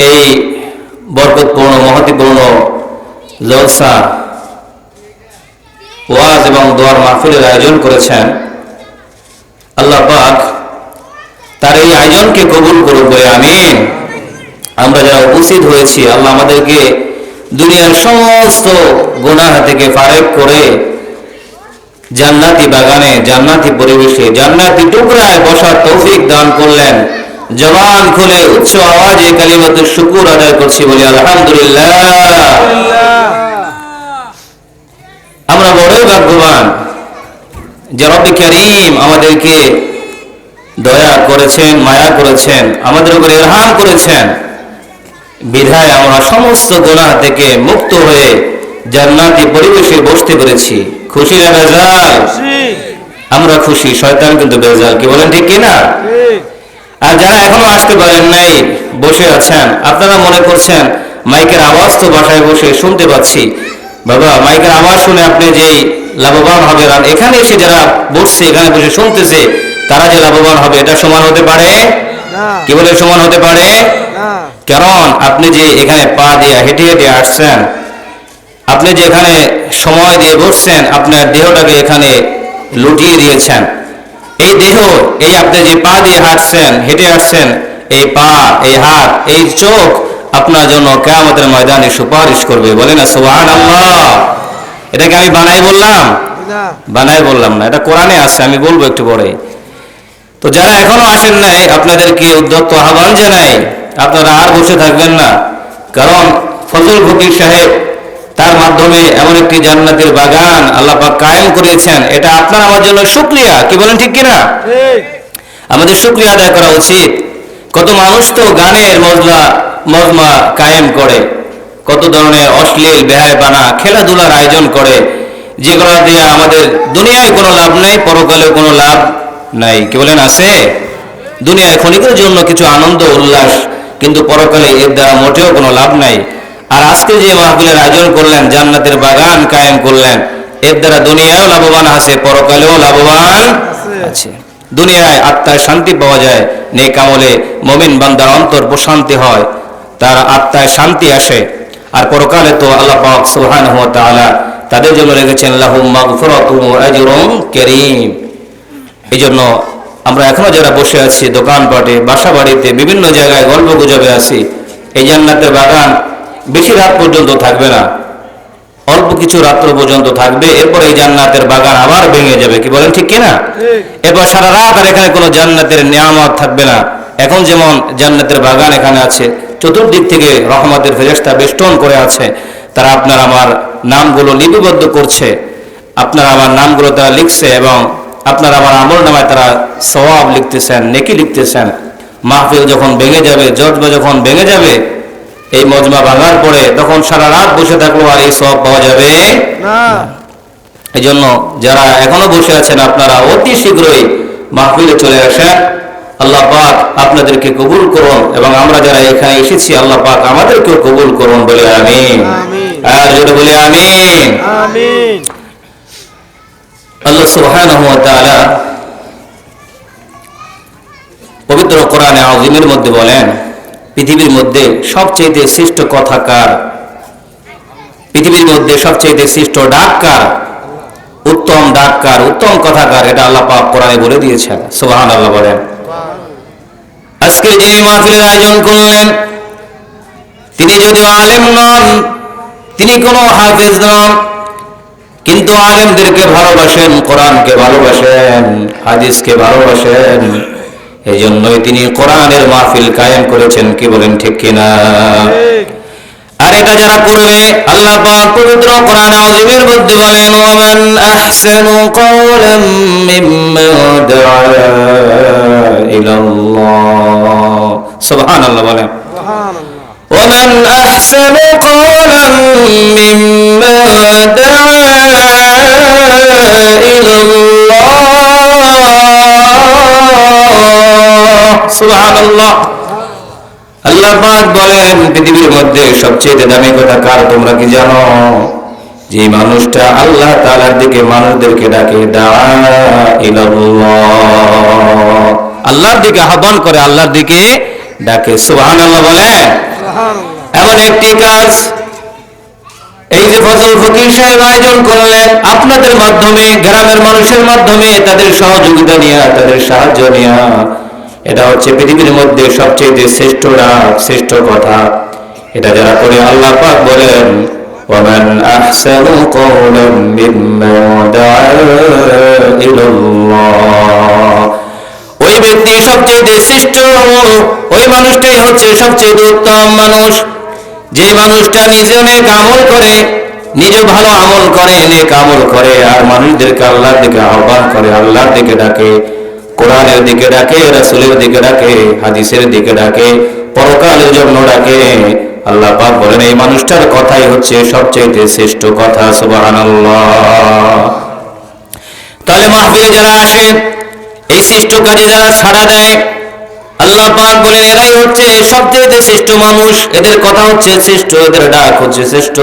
এই বরকতপূর্ণ মহতিপূর্ণ জলসা ওয়াজ এবং দোয়ার মাহফিলের আয়োজন করেছেন। আল্লাহ পাক তার এই আয়োজনকে কবুল করুন বলে আমিন। আমরা যারা উপস্থিত হয়েছি, আল্লাহ আমাদেরকে দুনিয়ার সমস্ত গুনাহ থেকে ফারেক করে জান্নাতি বাগানে, জান্নাতি পরিবেশে, জান্নাতি টুকরায় বসার তৌফিক দান করলেন। জবান খুলে উচ্চ আওয়াজে কালিমাতুশ শুকর আদায় করছি বলি আলহামদুলিল্লাহ। আমরা বড়ই ভাগ্যবান যে রব্বে কারীম আমাদেরকে দয়া করেছেন, মায়া করেছেন, আমাদের উপর ইরহাম করেছেন, বিধায় আমরা সমস্ত গুনাহ থেকে মুক্ত হয়ে জান্নাতি পরিবেশে বসতে পেরেছি। খুশি না বেজার? আমরা খুশি, শয়তান কিন্তু বেজার। কি বলেন ঠিক কিনা? আর যারা এখনো আসতে পারেন নাই, বসে আছেন, আপনারা মনে করছেন মাইকের আওয়াজ তো বাসায় বসে শুনতে পাচ্ছি। বাবা, মাইকের আওয়াজ শুনে আপনি যেই লাভবান হবেন, এখানে এসে যারা বসছে, এখানে বসে শুনতেছে, তারা যে লাভবান হবে এটা সমান হতে পারে? কি বলে সমান হতে পারে? কারণ আপনি যে এখানে পা দিয়ে হেঁটে হেঁটে আসছেন, আপনি যে এখানে সময় দিয়ে বসছেন, আপনার দেহটাকে এখানে লুটিয়ে দিয়েছেন। এই দেহ, এই আপনি যে পা দিয়ে হাঁটছেন, হেঁটে আসছেন, এই পা, এই হাত, এই চোখ আপনার জন্য কিয়ামতের ময়দানে সুপারিশ করবে। বলে না সুবহানাল্লাহ। এটাকে আমি বানাই বললাম? বানাই বললাম না, এটা কোরআনে আছে, আমি বলবো একটু পরে। তো যারা এখনো আসেন নাই, আপনাদেরকে উদ্যত আহ্বান জানাই, আপনারা আর বসে থাকবেন না। কারণ ফজল ফকির সাহেব তার মাধ্যমে এমন একটি জান্নাতের বাগান আল্লাহ পাক কায়েম করেছেন, এটা আপনার আমার জন্য শুকরিয়া। কি বলেন ঠিক কিনা? আমাদের শুকরিয়া আদায় করা উচিত। কত মানুষ তো গানের মজমা কায়েম করে, কত ধরনের অশ্লীল বেহায়াপনা খেলাধুলার আয়োজন করে, যেগুলো দিয়ে আমাদের দুনিয়ায় কোনো লাভ নাই, পরকালেও কোনো লাভ নাই। কি বলেন আছে? দুনিয়ায় ক্ষণিকের জন্য কিছু আনন্দ উল্লাস, কিন্তু পরকালে এর দ্বারা মোটেও কোনো লাভ নাই। আর আজকে যে মাহফিলের আয়োজন করলেন, জান্নাতের বাগান কায়েম করলেন, এর দ্বারা দুনিয়ায়ও লাভবান আছে, পরকালেও লাভবান আছে। দুনিয়ায় আত্মায় শান্তি পাওয়া যায়, নেক আমলে মুমিন বান্দার অন্তর প্রশান্তি হয়, তার আত্মায় শান্তি আসে। আর পরকালে তো আল্লাহ পাক সুবহানাহু ওয়া তাআলা তাদের জন্য রেখেছেন লাহুম মাগফিরাতুন ওয়া আজরুন কারীম। এই জন্য আমরা এখনো যারা বসে আছি দোকানপাটে, বাসা বাড়িতে, বিভিন্ন জায়গায় গল্প গুজবে আছি, এই জান্নাতের বাগান বেশি রাত পর্যন্ত থাকবে না, অল্প কিছু রাত্র পর্যন্ত থাকবে। এরপর এই জান্নাতের বাগান আবার ভেঙে যাবে। কি বলেন ঠিক কিনা? এরপর সারা রাত আর এখানে কোনো জান্নাতের নিয়ামত থাকবে না। এখন যেমন জান্নাতের বাগান এখানে আছে, চতুর্দিক থেকে রহমতের ফেরেশতা বেষ্টন করে আছে, তারা আপনার আমার নামগুলো লিপিবদ্ধ করছে, আপনার আমার নামগুলো তারা লিখছে, এবং আপনার আমার আমল নামায় তারা সওয়াব লিখতেছেন, নেকি লিখতেছেন। মাহফিল যখন ভেঙে যাবে, জজবা যখন ভেঙে যাবে, এই মজমা ভাঙার পরে তখন সারা রাত বসে থাকলো আর এই সওয়াব পাওয়া যাবে না। এই জন্য যারা এখনো বসে আছেন, আপনারা অতি শীঘ্রই মাহফিলে চলে আসেন। আল্লাহ পাক আপনাদেরকে কবুল করুন, এবং আমরা যারা এখানে এসেছি আল্লাহ পাক আমাদেরকেও কবুল করুন বলে আমিন। আর জোরে বলে আমিন। আল্লাহ সুবহানাহু ওয়া তাআলা পবিত্র কোরআনে আযীমের মধ্যে বলেন, পৃথিবীর মধ্যে সবচেয়ে শ্রেষ্ঠ কথাকার, পৃথিবীর মধ্যে সবচেয়ে শ্রেষ্ঠ ডাককার, উত্তম ডাককার, উত্তম কথাকার, এটা আল্লাহ পাক কোরআনে বলে দিয়েছেন। সুবহানাল্লাহ বলেন। আজকে যে মাহফিলের আয়োজন করলেন, তিনি যদিও আলেম নন, তিনি কোনো হাফেজ নন, কিন্তু আলেমদেরকে ভালোবাসেন, কোরআনকে ভালোবাসেন, হাদিসকে ভালোবাসেন। এই জন্যই তিনি কোরআনের মাহফিল কায়েম করেছেন। কি বলেন ঠিক কিনা? আর এটা যারা করবে, আল্লাহ পাক পবিত্র কোরআন আযীমের মধ্যে বলেন, ওয়ামান আহসানু কওলাম মিম্মান দাআ ইলাল্লাহ। সুবহানাল্লাহ বলেন। ওয়ামান আহসানু কওলাম মিম্মান দাআ ইলাল্লাহ। সুবহানাল্লাহ। আল্লাহ পাক বলেন, পৃথিবীর মধ্যে সবচেয়ে দামি কথা কার তোমরা কি জানো? যে মানুষটা আল্লাহ তাআলার দিকে মানুষদেরকে ডাকে, দাআ ইলাল্লাহ, আল্লাহর দিকে আহ্বান করে, আল্লাহর দিকে ডাকে। সুবহানাল্লাহ বলেন। এমন একটি কাজ এই যে ফজল ফকির সাহেব আয়োজন করলেন আপনাদের মাধ্যমে, গ্রামের মানুষের মাধ্যমে, তাদের সহযোগিতা নিয়ে, তাদের সাহায্য নিয়ে, এটা হচ্ছে পৃথিবীর মধ্যে সবচেয়ে শ্রেষ্ঠ ডাক, শ্রেষ্ঠ কথা। এটা যারা করে আল্লাহ পাক বলেন ওয়ামান আহসানু কওলাম মিম্মান দাআ ইলাল্লাহ, ওই ব্যক্তি সবচেয়ে শ্রেষ্ঠ, ওই মানুষটাই হচ্ছে সবচেয়ে উত্তম মানুষ, যে মানুষটা নিজে নেক আমল করে, নিজে ভালো আমল করে, নেক আমল করে, আর মানুষদেরকে আল্লাহর দিকে আহ্বান করে, আল্লাহর দিকে ডাকে, কোরআনের দিকে ডাকে, রাসূলের দিকে ডাকে, হাদিসের দিকে ডাকে, পরকালের জন্য ডাকে। আল্লাহ পাক বলেন এই মানুষটার কথাই হচ্ছে সবচেয়ে শ্রেষ্ঠ কথা। সুবহানাল্লাহ। তাহলে মাহফিলে যারা আসে, এই শ্রেষ্ঠ কাজে যারা সাড়া দেয়, আল্লাহ পাক বলেন এরাই হচ্ছে সবচেয়ে শ্রেষ্ঠ মানুষ, এদের কথা হচ্ছে শ্রেষ্ঠ, এদের ডাক হচ্ছে শ্রেষ্ঠ।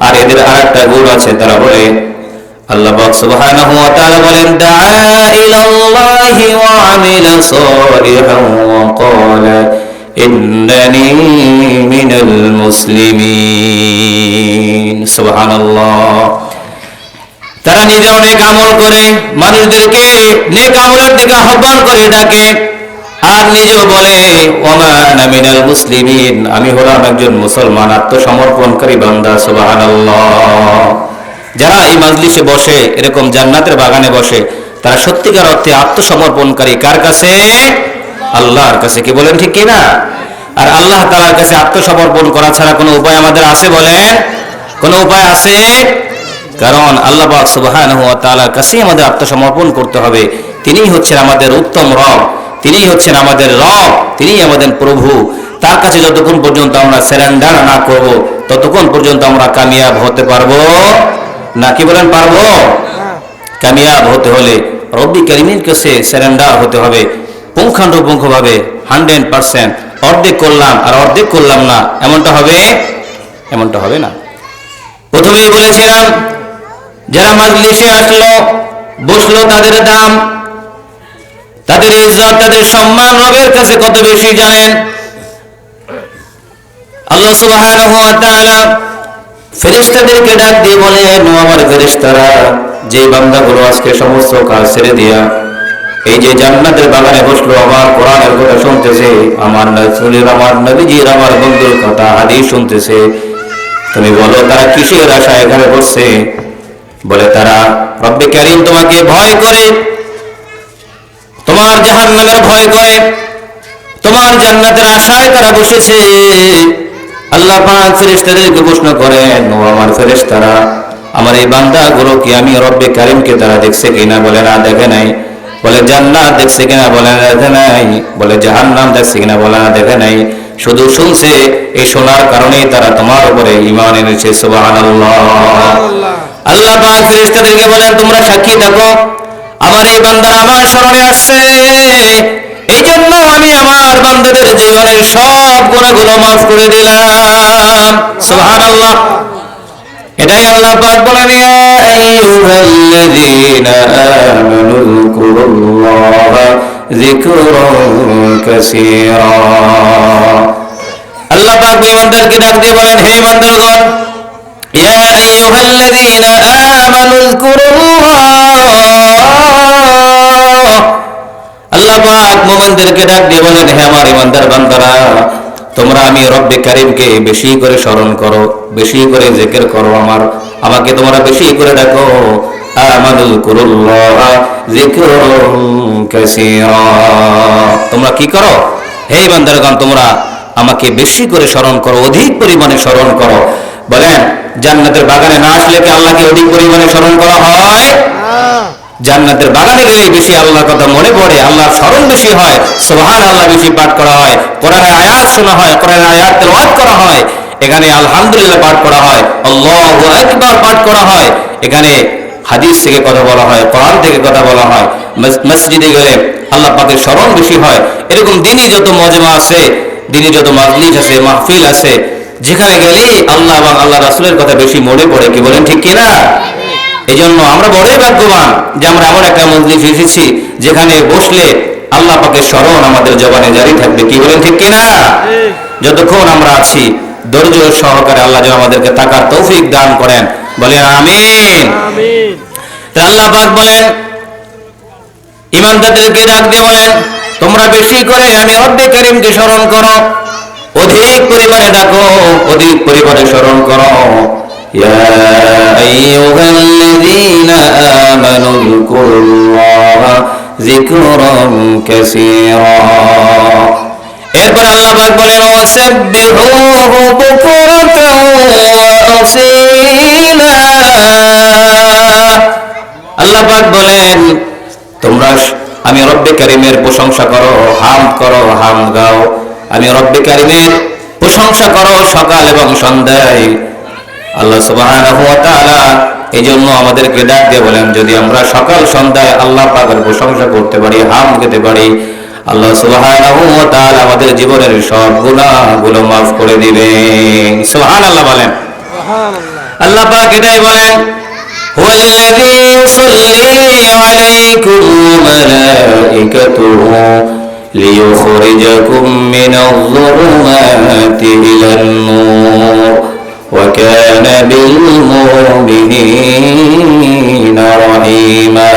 আর এদের আরেকটা গুণ আছে, তারা বলে আল্লাহ পাক সুবহানাহু ওয়া তাআলা বলেন দাআ ইলাল্লাহি ওয়া আমিলা সালিহান ওয়া ক্বালা ইন্নানি মিনাল মুসলিমিন। সুবহানাল্লাহ। তারা নিজে অনেক আমল করে, মানুষদেরকে নেক আমলের দিকে আহ্বান করে ডাকে, আর নিজেও বলে ওমা আনা মিনাল মুসলিমিন, আমি হলাম একজন মুসলমান, আত্মসমর্পণকারী বান্দা। সুবহানাল্লাহ। যারা এই মাজলিসে বসে, এরকম জান্নাতের বাগানে বসে, তারা সত্যিকার অর্থে আত্মসমর্পণকারী কার কাছে? আল্লাহর কাছে। কি বলেন ঠিক কিনা? আর আল্লাহ তাআলার কাছে আত্মসমর্পণ করা ছাড়া কোনো উপায় আমাদের আছে? বলেন, কোনো উপায় আছে? কারণ আল্লাহ পাক সুবহানাহু ওয়া তাআলার কাছে আমাদের আত্মসমর্পণ করতে হবে। তিনিই হচ্ছেন আমাদের উত্তম রব, তিনিই হচ্ছেন আমাদের রব, তিনিই আমাদের প্রভু। তার কাছে যতক্ষণ পর্যন্ত আমরা সারেন্ডার না করব, ততক্ষণ পর্যন্ত আমরা কামিয়াব হতে পারবো না। কি বলেন, পারবো? কামিয়াব হতে হলে রব্বি কারীমের কাছে সারেন্ডার হতে হবে পুঙ্খানুপুঙ্খভাবে, 100%। অর্ধেক করলাম আর অর্ধেক করলাম না, এমনটা হবে? এমনটা হবে না। প্রথমেই বলেছিলাম যারা মাজলিসে আসলো, বসলো, তাদের দাম, তাদের ইজ্জত, তাদের সম্মান রবের কাছে কত বেশি জানেন? আল্লাহ সুবহানাহু ওয়া তাআলা ফেরেশতাদেরকে ডাক দিয়ে বলেন ও আমার ফেরেশতারা, যে বান্দাগুলো আজকে সমস্ত কাজ ছেড়ে দিয়া এই যে জান্নাতের বাগানে বসলো, আমার কোরআনের কথা শুনতেছে, আমার রাসূলের, আমার নবীজির, আমার বন্ধুর কথা, হাদিস শুনতেছে, তুমি বলো তারা কিসের আশায় এখানে বসছে? বলে তারা রব্বে কারীম তোমাকে ভয় করে, তোমার জাহান্নামের ভয় করে, তোমার জান্নাতের আশায় তারা বসেছে। আল্লাহ পাক ফেরেশতাদেরকে প্রশ্ন করেন ও আমার ফেরেশতারা, আমার এই বান্দাগুলো কি আমি রব্বে কারীমকে তারা দেখছে কিনা? বলে না, দেখে নাই। বলে জান্নাত দেখছে কিনা? বলে না, দেখে নাই। বলে জাহান্নাম দেখছে কিনা? বলে না, দেখে নাই। শুধু শুনছে, এই শোনার কারণেই তারা তোমার উপরে ঈমান এনেছে। সুবহানাল্লাহ। আল্লাহ পাক ফেরেশতাদেরকে বলেন তোমরা সাক্ষী থাকো, আমার এই বান্দারা আমার শরণে আসছে, এই জন্য আমি আমার বান্দাদের জীবনের সব গুনাহগুলো মাফ করে দিলাম। সুবহানাল্লাহ। এটাই আল্লাহ পাক বলেন ইয়া আইয়ুহাল্লাযীনা আমানু যকুরুল্লাহা যিকরান কাসীরা। আল্লাহ পাক ঈমানদারকে ডাক দিয়ে বলেন হে ঈমানদারগণ, ইয়া আইয়ুহাল্লাযীনা আমানু যকুরুল্লাহ। আল্লাহ পাক মুমিনদেরকে ডাক দিয়ে বলেন হে আমার ঈমানদার বান্দারা, তোমরা আমি রব্বে কারীমকে বেশি করে স্মরণ করো, বেশি করে জিকির করো, আমাকে তোমরা বেশি করে ডাকো। আমানু যকুরুল্লাহা যিকরান কাসীরা। তোমরা কি করো? হে বান্দারগণ, তোমরা আমাকে বেশি করে স্মরণ করো, অধিক পরিমাণে স্মরণ করো। বলেন জান্নাতের বাগানে না আসলে কি আল্লাহকে অধিক পরিমাণে স্মরণ করা হয়? জান্নাতের বাগানে গেলেই বেশি আল্লাহর কথা মনে পড়ে, আল্লাহর স্মরণ বেশি হয়, সুবহানাল্লাহ বেশি পাঠ করা হয়, কোরআনের আয়াত শোনা হয়, কোরআনের আয়াত তেলাওয়াত করা হয়, এখানে আলহামদুলিল্লাহ পাঠ করা হয়, আল্লাহু আকবার পাঠ করা হয়, এখানে হাদিস থেকে কথা বলা হয়, কোরআন থেকে কথা বলা হয়, মসজিদে গেলে আল্লাহ পাকের স্মরণ বেশি হয়। এরকম দিনই যত মজমা আছে, দিনই যত মাজলিস আছে, মাহফিল আছে, যেখানে গেলে আল্লাহ এবং আল্লাহ রাসূলের কথা বেশি মনে পড়ে। কি বলেন ঠিক কিনা? এই জন্য আমরা বড়ই ভাগ্যবান যে আমরা এমন একটা মজলিস এসেছি যেখানে বসলে আল্লাহ পাকের স্মরণ আমাদের জবানে জারি থাকবে। কি বলেন ঠিক কিনা? যতক্ষণ আমরা আছি ধৈর্য সহকারে আল্লাহ যেন আমাদেরকে তাকার তৌফিক দান করেন, বলেন আমিন। আমিন। আল্লাহ পাক বলেন, ইমানদারদেরকে ডাক দিয়ে বলেন, তোমরা বেশি করে আমি রব্বে কারীমকে স্মরণ করো, অধিক পরিমাণে ডাকো, অধিক পরিমাণে স্মরণ করো। ইয়া আইয়ুহাল্লাযীনা আমানু যকুরুল্লাহা যিকরান কাসীরা। এরপর আল্লাহ পাক বলেন, ওয়াসাব্বিহুহু বুকরাতাও ওয়া আসীলা। আল্লাহ পাক বলেন, তোমরা আমি রব্বে কারীমের প্রশংসা করো, হামদ করো, হামদ গাও। আমি রব্বে কারীমের প্রশংসা করো সকাল এবং সন্ধ্যায়। আল্লাহ সুবহানাহু ওয়া তাআলা এইজন্য আমাদেরকে ডাক দিয়ে বলেন, যদি আমরা সকাল সন্ধ্যায় আল্লাহ পাকের প্রশংসা করতে পারি, হামদ গাইতে পারি, আল্লাহ সুবহানাহু ওয়া তাআলা আমাদের জীবনের সব গুনাহগুলো মাফ করে দিবেন। সুবহানাল্লাহ বলেন। আল্লাহ পাক এটাই বলেন, হুয়াল্লাযী ইউসাল্লি আলাইকুম ওয়া মালাইকাতুহু লিইখরিজাকুম মিনায-যুলুমাতি ইলান-নূর ওয়া কানা বিল মুমিনিনা রাহিমা।